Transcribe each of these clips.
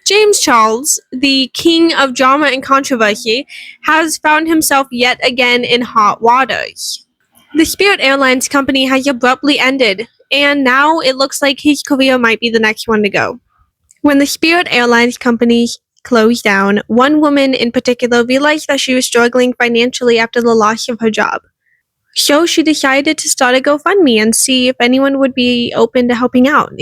James Charles, the king of drama and controversy, has found himself yet again in hot waters. The Spirit Airlines company has abruptly ended, and now it looks like his career might be the next one to go. When the Spirit Airlines company closed down, one woman in particular realized that she was struggling financially after the loss of her job. So she decided to start a GoFundMe and see if anyone would be open to helping out.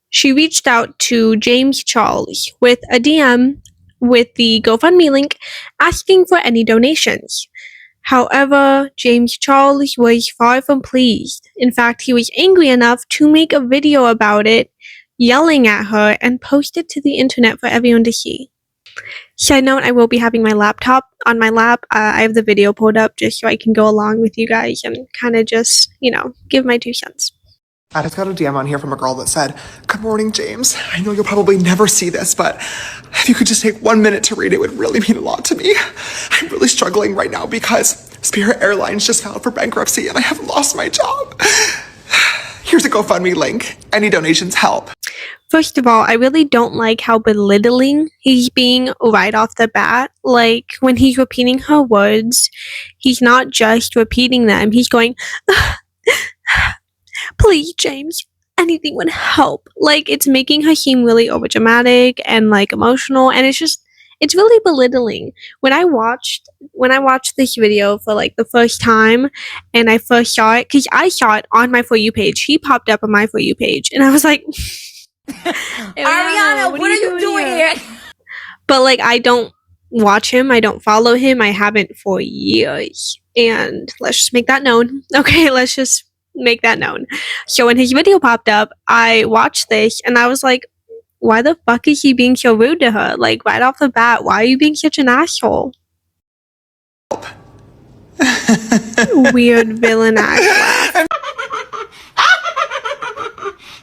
She reached out to James Charles with a DM with the GoFundMe link asking for any donations. However, James Charles was far from pleased. In fact, he was angry enough to make a video about it, yelling at her, and post it to the internet for everyone to see. Side note, I will be having my laptop on my lap. I have the video pulled up just so I can go along with you guys and kind of just, give my 2 cents. I just got a DM on here from a girl that said, "Good morning, James. I know you'll probably never see this, but if you could just take 1 minute to read it, would really mean a lot to me. I'm really struggling right now because Spirit Airlines just filed for bankruptcy and I have lost my job. Here's a GoFundMe link. Any donations help." First of all, I really don't like how belittling he's being right off the bat. Like, when he's repeating her words, he's not just repeating them, he's going, "Please, James, anything would help." Like, it's making her seem really overdramatic and, like, emotional, and it's really belittling. When I watched this video for, like, the first time, and I first saw it, because I saw it on my For You page, he popped up on my For You page, and I was like, Ariana, what are you doing here? But, like, I don't watch him, I don't follow him, I haven't for years, and let's just make that known. Okay, let's just make that known. So when his video popped up, I watched this, and I was like, why the fuck is he being so rude to her? Like, right off the bat, why are you being such an asshole? Weird villain act.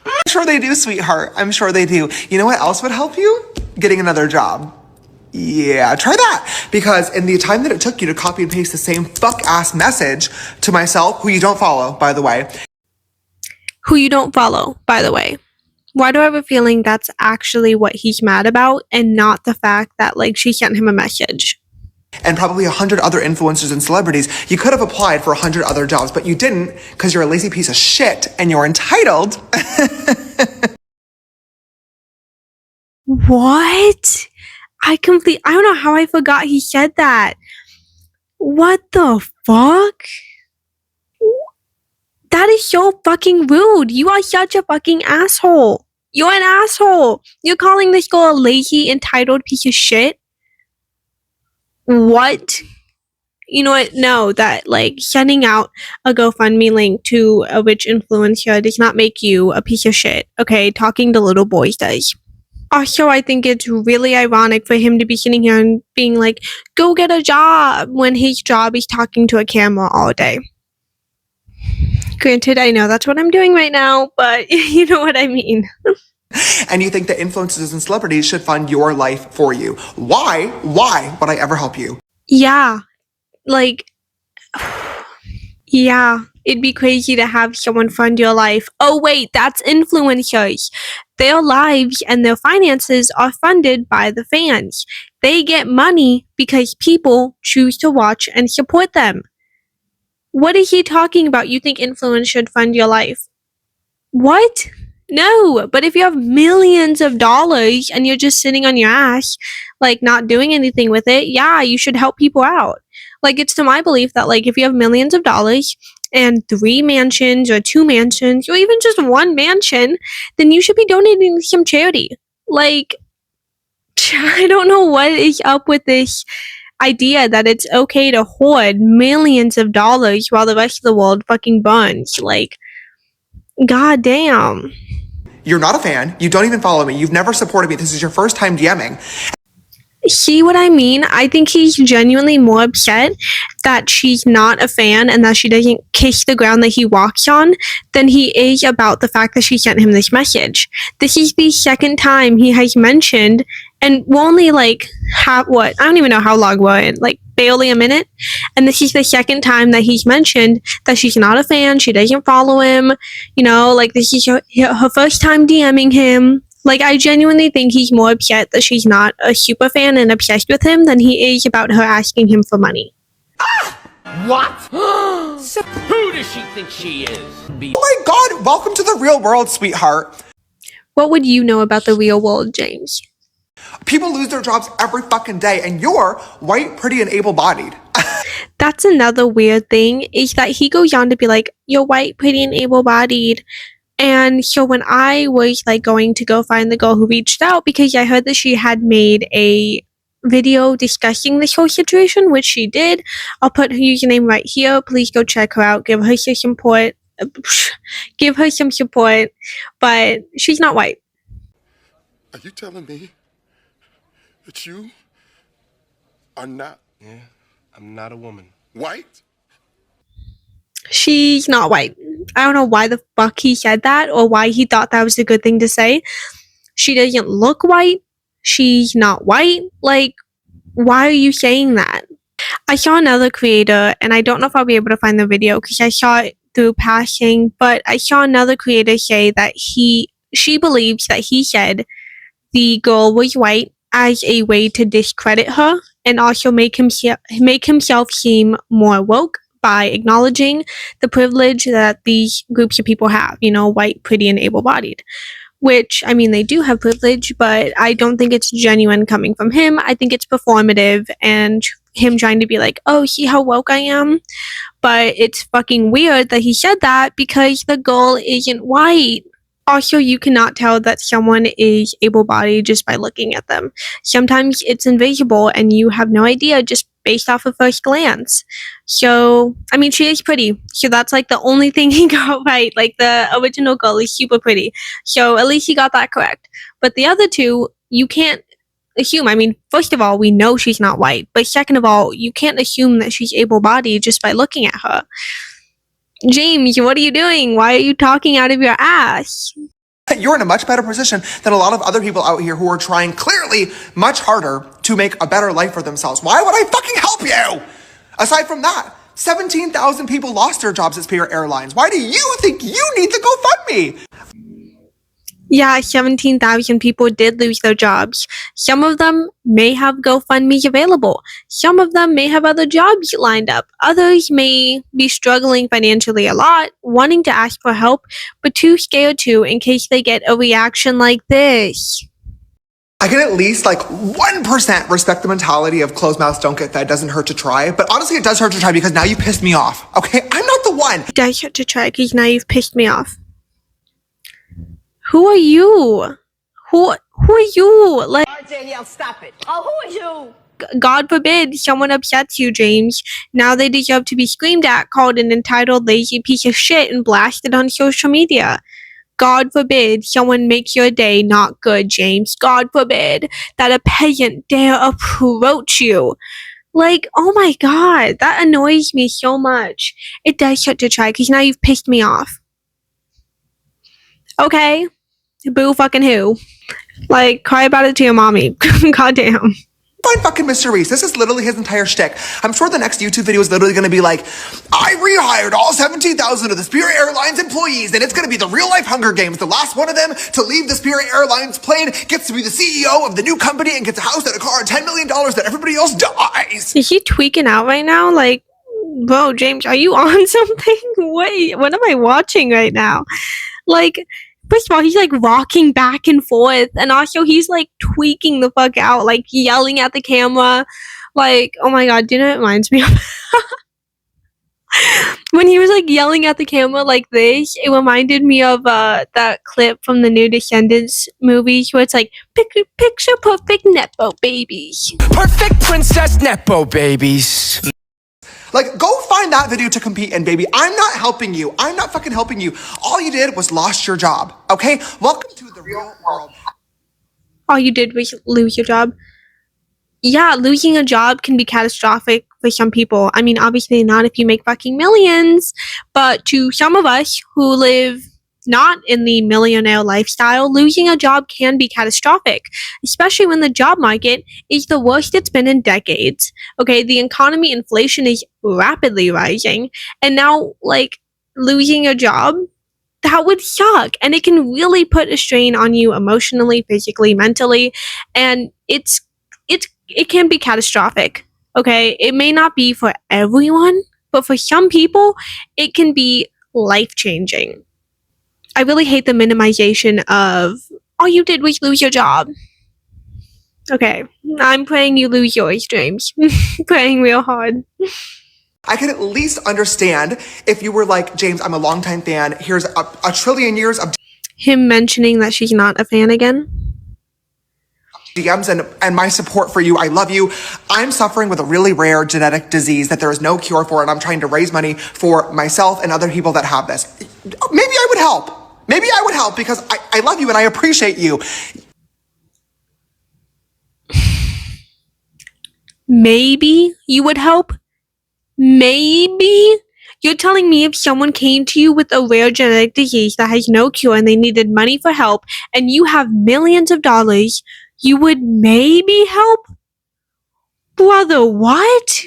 I'm sure they do, sweetheart. I'm sure they do. You know what else would help you? Getting another job. Yeah, try that. Because in the time that it took you to copy and paste the same fuck-ass message to myself, who you don't follow, by the way. Why do I have a feeling that's actually what he's mad about and not the fact that, like, she sent him a message? And probably 100 other influencers and celebrities. You could have applied for 100 other jobs, but you didn't because you're a lazy piece of shit and you're entitled. What? I don't know how I forgot he said that. What the fuck? That is so fucking rude. You are such a fucking asshole. You're an asshole. You're calling this girl a lazy, entitled piece of shit? What? You know what? No, that, like, sending out a GoFundMe link to a rich influencer does not make you a piece of shit. Okay, talking to little boys does. Also, I think it's really ironic for him to be sitting here and being like, go get a job, when his job is talking to a camera all day. Granted, I know that's what I'm doing right now, but you know what I mean. And you think that influencers and celebrities should fund your life for you. Why would I ever help you? Yeah. Like, yeah. It'd be crazy to have someone fund your life. Oh, wait, that's influencers. Their lives and their finances are funded by the fans. They get money because people choose to watch and support them. What is he talking about? You think influencers should fund your life? What? No, but if you have millions of dollars and you're just sitting on your ass, like, not doing anything with it, yeah, you should help people out. Like, it's to my belief that, like, if you have millions of dollars and 3 mansions or 2 mansions or even just 1 mansion, then you should be donating to some charity. Like, I don't know what is up with this idea that it's okay to hoard millions of dollars while the rest of the world fucking burns. Like, goddamn. You're not a fan. You don't even follow me. You've never supported me. This is your first time DMing. See what I mean? I think he's genuinely more upset that she's not a fan and that she doesn't kiss the ground that he walks on than he is about the fact that she sent him this message. This is the second time he has mentioned, and we're only like, I don't even know how long we're in, like barely a minute. And this is the second time that he's mentioned that she's not a fan, she doesn't follow him, like this is her first time DMing him. Like, I genuinely think he's more upset that she's not a super fan and obsessed with him than he is about her asking him for money. What? Who does she think she is? Oh my god, welcome to the real world, sweetheart. What would you know about the real world, James? People lose their jobs every fucking day, and you're white, pretty, and able-bodied. That's another weird thing, is that he goes on to be like, you're white, pretty, and able-bodied. And so when I was like going to go find the girl who reached out, because I heard that she had made a video discussing this whole situation, which she did. I'll put her username right here. Please go check her out. Give her some support. Give her some support. But she's not white. Are you telling me that you are not I'm not a woman. white? She's not white. I don't know why the fuck he said that or why he thought that was a good thing to say. She doesn't look white. She's not white. Like, why are you saying that? I saw another creator, and I don't know if I'll be able to find the video because I saw it through passing, but I saw another creator say that she believes that he said the girl was white as a way to discredit her and also make himself seem more woke by acknowledging the privilege that these groups of people have, you know, white, pretty, and able-bodied. Which, I mean, they do have privilege, but I don't think it's genuine coming from him. I think it's performative and him trying to be like, oh, see how woke I am? But it's fucking weird that he said that because the girl isn't white. Also, you cannot tell that someone is able-bodied just by looking at them. Sometimes it's invisible and you have no idea just based off of first glance. So, I mean, she is pretty. So that's like the only thing he got right. Like, the original girl is super pretty. So at least he got that correct. But the other two, you can't assume. I mean, first of all, we know she's not white. But second of all, you can't assume that she's able-bodied just by looking at her. James, what are you doing? Why are you talking out of your ass? You're in a much better position than a lot of other people out here who are trying clearly much harder to make a better life for themselves. Why would I fucking help you? Aside from that, 17,000 people lost their jobs at Spirit Airlines. Why do you think you need the GoFundMe? Yeah, 17,000 people did lose their jobs. Some of them may have GoFundMes available. Some of them may have other jobs lined up. Others may be struggling financially a lot, wanting to ask for help, but too scared to in case they get a reaction like this. I can at least like 1% respect the mentality of closed mouths don't get fed, doesn't hurt to try. But honestly, it does hurt to try because now you pissed me off. Okay, I'm not the one. It does hurt to try because now you've pissed me off. Who are you? Who are you? Like, RJ, stop it. Oh, who are you? God forbid someone upsets you, James. Now they deserve to be screamed at, called an entitled lazy piece of shit, and blasted on social media. God forbid someone makes your day not good, James. God forbid that a peasant dare approach you. Like, oh my god, that annoys me so much. It does hurt to try, because now you've pissed me off. Okay? Boo fucking who? Like, cry about it to your mommy. Goddamn. Fine fucking Mr. Reese. This is literally his entire shtick. I'm sure the next YouTube video is literally going to be like, I rehired all 17,000 of the Spirit Airlines employees, and it's going to be the real life Hunger Games. The last one of them to leave the Spirit Airlines plane gets to be the CEO of the new company and gets a house and a car and $10 million that everybody else dies. Is he tweaking out right now? Like, bro, James, are you on something? What am I watching right now? Like, first of all, he's like rocking back and forth, and also he's like tweaking the fuck out, like yelling at the camera. Like, oh my god, do you know what it reminds me of? When he was like yelling at the camera like this, it reminded me of that clip from the new Descendants movie where it's like, picture perfect Nepo babies. Perfect princess Nepo babies. Like, go find that video to compete in, baby. I'm not helping you. I'm not fucking helping you. All you did was lost your job, okay? Welcome to the real world. All you did was lose your job. Yeah, losing a job can be catastrophic for some people. I mean, obviously not if you make fucking millions, but to some of us who live not in the millionaire lifestyle, losing a job can be catastrophic, especially when the job market is the worst it's been in decades. Okay, the economy, inflation is rapidly rising, and now, like, losing a job, that would suck, and it can really put a strain on you emotionally, physically, mentally, and it can be catastrophic. Okay, it may not be for everyone, but for some people it can be life-changing. I really hate the minimization of all you did was lose your job. Okay, I'm praying you lose yours, James. Praying real hard. I could at least understand if you were like, James, I'm a longtime fan. Here's a trillion years of Him mentioning that she's not a fan again. DMs and my support for you. I love you. I'm suffering with a really rare genetic disease that there is no cure for, and I'm trying to raise money for myself and other people that have this. Maybe I would help. Maybe I would help because I love you and I appreciate you. Maybe you would help? Maybe? You're telling me if someone came to you with a rare genetic disease that has no cure and they needed money for help and you have millions of dollars, you would maybe help? Brother, what?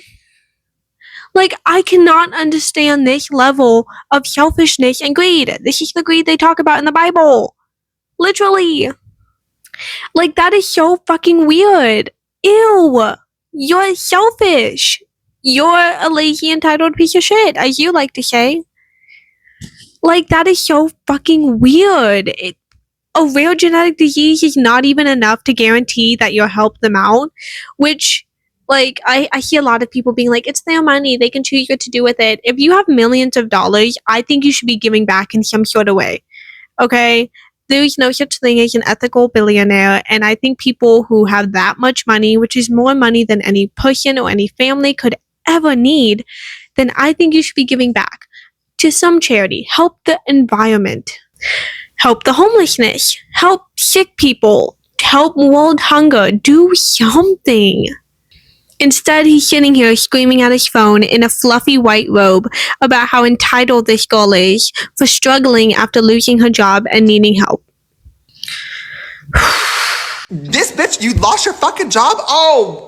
Like, I cannot understand this level of selfishness and greed. This is the greed they talk about in the Bible. Literally. Like, that is so fucking weird. Ew. You're selfish. You're a lazy, entitled piece of shit, as you like to say. Like, that is so fucking weird. A rare genetic disease is not even enough to guarantee that you'll help them out, which, like, I see a lot of people being like, it's their money, they can choose what to do with it. If you have millions of dollars, I think you should be giving back in some sort of way, okay? There's no such thing as an ethical billionaire, and I think people who have that much money, which is more money than any person or any family could ever need, then I think you should be giving back to some charity. Help the environment. Help the homelessness. Help sick people. Help world hunger. Do something. Instead, he's sitting here screaming at his phone in a fluffy white robe about how entitled this girl is for struggling after losing her job and needing help. This bitch, you lost your fucking job? Oh!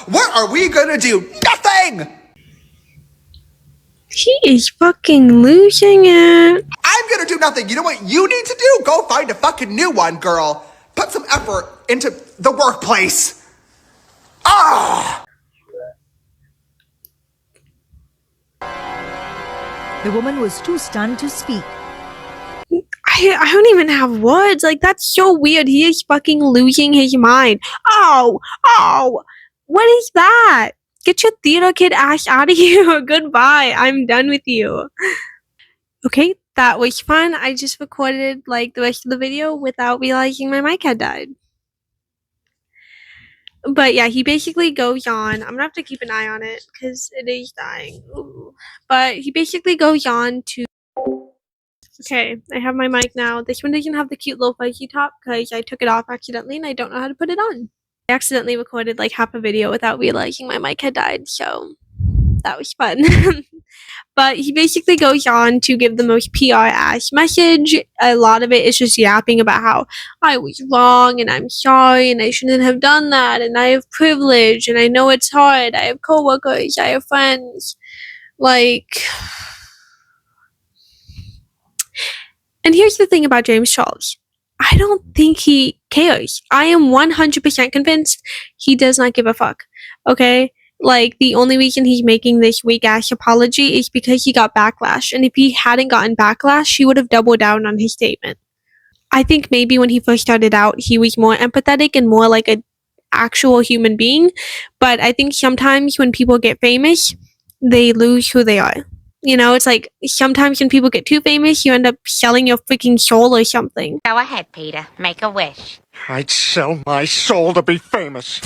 What are we gonna do? Nothing! She is fucking losing it. I'm gonna do nothing. You know what you need to do? Go find a fucking new one, girl. Put some effort into the workplace. The woman was too stunned to speak. I don't even have words. Like, that's so weird. He is fucking losing his mind. Oh! What is that? Get your theater kid ass out of here. Goodbye. I'm done with you. Okay, that was fun. I just recorded, like, the rest of the video without realizing my mic had died. But yeah, he basically goes on. I'm gonna have to keep an eye on it because it is dying. Ooh. But he basically goes on to. Okay, I have my mic now. This one doesn't have the cute little fuzzy top because I took it off accidentally and I don't know how to put it on. I accidentally recorded like half a video without realizing my mic had died, so that was fun. But he basically goes on to give the most PR-ass message. A lot of it is just yapping about how I was wrong and I'm sorry and I shouldn't have done that and I have privilege and I know it's hard. I have coworkers, I have friends. Like... And here's the thing about James Charles. I don't think he cares. I am 100% convinced he does not give a fuck. Okay? Like, the only reason he's making this weak-ass apology is because he got backlash. And if he hadn't gotten backlash, he would have doubled down on his statement. I think maybe when he first started out, he was more empathetic and more like an actual human being. But I think sometimes when people get famous, they lose who they are. You know, it's like sometimes when people get too famous, you end up selling your freaking soul or something. Go ahead, Peter. Make a wish. I'd sell my soul to be famous.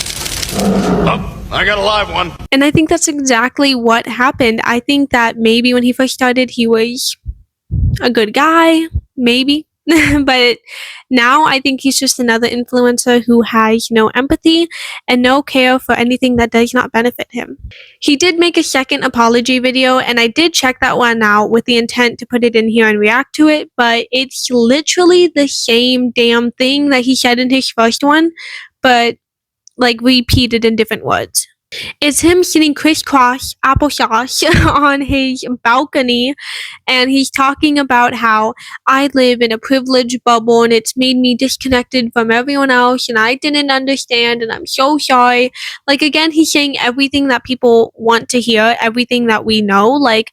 Oh, I got a live one. And I think that's exactly what happened. I think that maybe when he first started, he was a good guy, maybe. But now I think he's just another influencer who has no empathy and no care for anything that does not benefit him. He did make a second apology video, and I did check that one out with the intent to put it in here and react to it, but it's literally the same damn thing that he said in his first one, but like repeated in different words. It's him sitting crisscross applesauce on his balcony, and he's talking about how I live in a privileged bubble and it's made me disconnected from everyone else and I didn't understand and I'm so sorry. Like, again, he's saying everything that people want to hear, everything that we know. Like,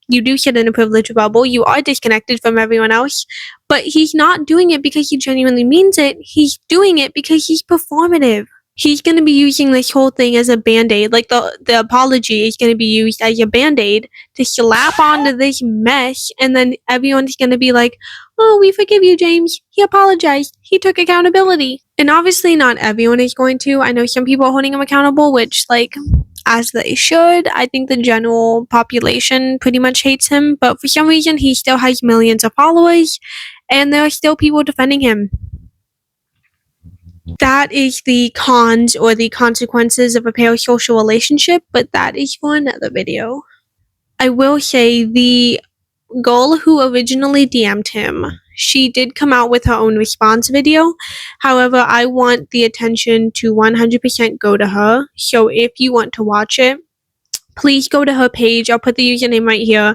you do sit in a privileged bubble, you are disconnected from everyone else, but he's not doing it because he genuinely means it. He's doing it because he's performative. He's going to be using this whole thing as a band-aid. Like, the apology is going to be used as a band-aid to slap onto this mess, and then everyone's going to be like, oh, we forgive you, James. He apologized. He took accountability. And obviously not everyone is going to. I know some people are holding him accountable, which, like, as they should. I think the general population pretty much hates him, but for some reason he still has millions of followers, and there are still people defending him. That is the cons or the consequences of a parasocial relationship, but that is for another video. I will say the girl who originally DM'd him, she did come out with her own response video. However, I want the attention to 100% go to her. So if you want to watch it, please go to her page. I'll put the username right here.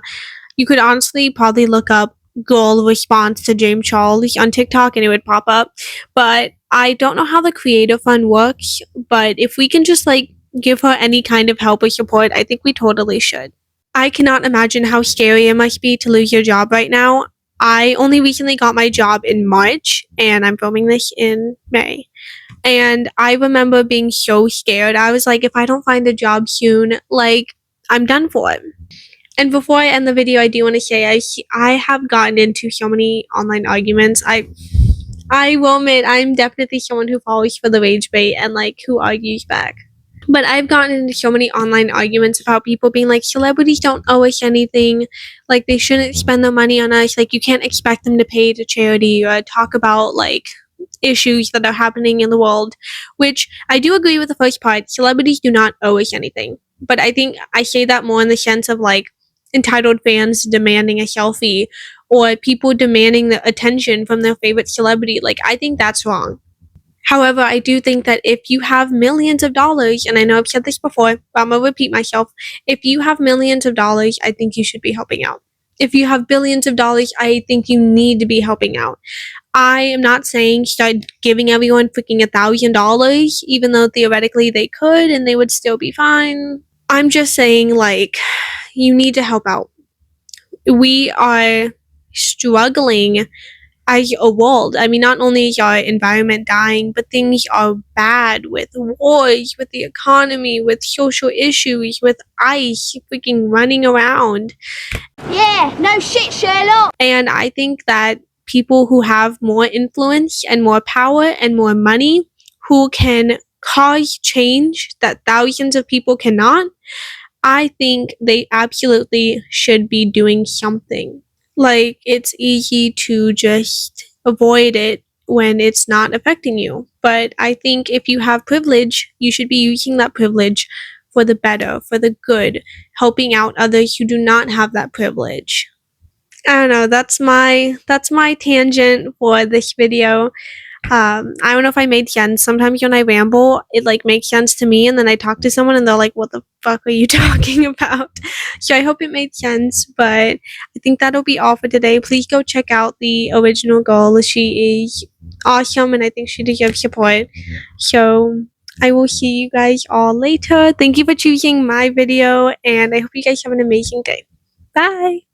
You could honestly probably look up girl response to James Charles on TikTok and it would pop up. But I don't know how the creator fund works, but if we can just like give her any kind of help or support, I think we totally should. I cannot imagine how scary it must be to lose your job right now. I only recently got my job in March and I'm filming this in May. And I remember being so scared. I was like, if I don't find a job soon, like, I'm done for it. And before I end the video, I do want to say I have gotten into so many online arguments. I will admit I'm definitely someone who falls for the rage bait and like who argues back. But I've gotten into so many online arguments about people being like, celebrities don't owe us anything. Like, they shouldn't spend their money on us. Like, you can't expect them to pay to charity or talk about like issues that are happening in the world, which I do agree with the first part. Celebrities do not owe us anything. But I think I say that more in the sense of like entitled fans demanding a selfie or people demanding the attention from their favorite celebrity. Like, I think that's wrong. However, I do think that if you have millions of dollars, and I know I've said this before, but I'm going to repeat myself, if you have millions of dollars, I think you should be helping out. If you have billions of dollars, I think you need to be helping out. I am not saying start giving everyone freaking $1,000, even though theoretically they could and they would still be fine. I'm just saying, like, you need to help out. We are struggling as a world. I mean, not only is our environment dying, but things are bad with wars, with the economy, with social issues, with ICE freaking running around. Yeah, no shit, Sherlock. And I think that people who have more influence and more power and more money, who can cause change that thousands of people cannot, I think they absolutely should be doing something. Like, it's easy to just avoid it when it's not affecting you. But I think if you have privilege, you should be using that privilege for the better, for the good, helping out others who do not have that privilege. I don't know, that's my tangent for this video. I don't know if I made sense. Sometimes when I ramble, it like makes sense to me, and then I talk to someone and they're like, what the fuck are you talking about? So I hope it made sense, but I think that'll be all for today. Please go check out the original girl. She is awesome and I think she deserves support. So I will see you guys all later. Thank you for choosing my video, and I hope you guys have an amazing day. Bye!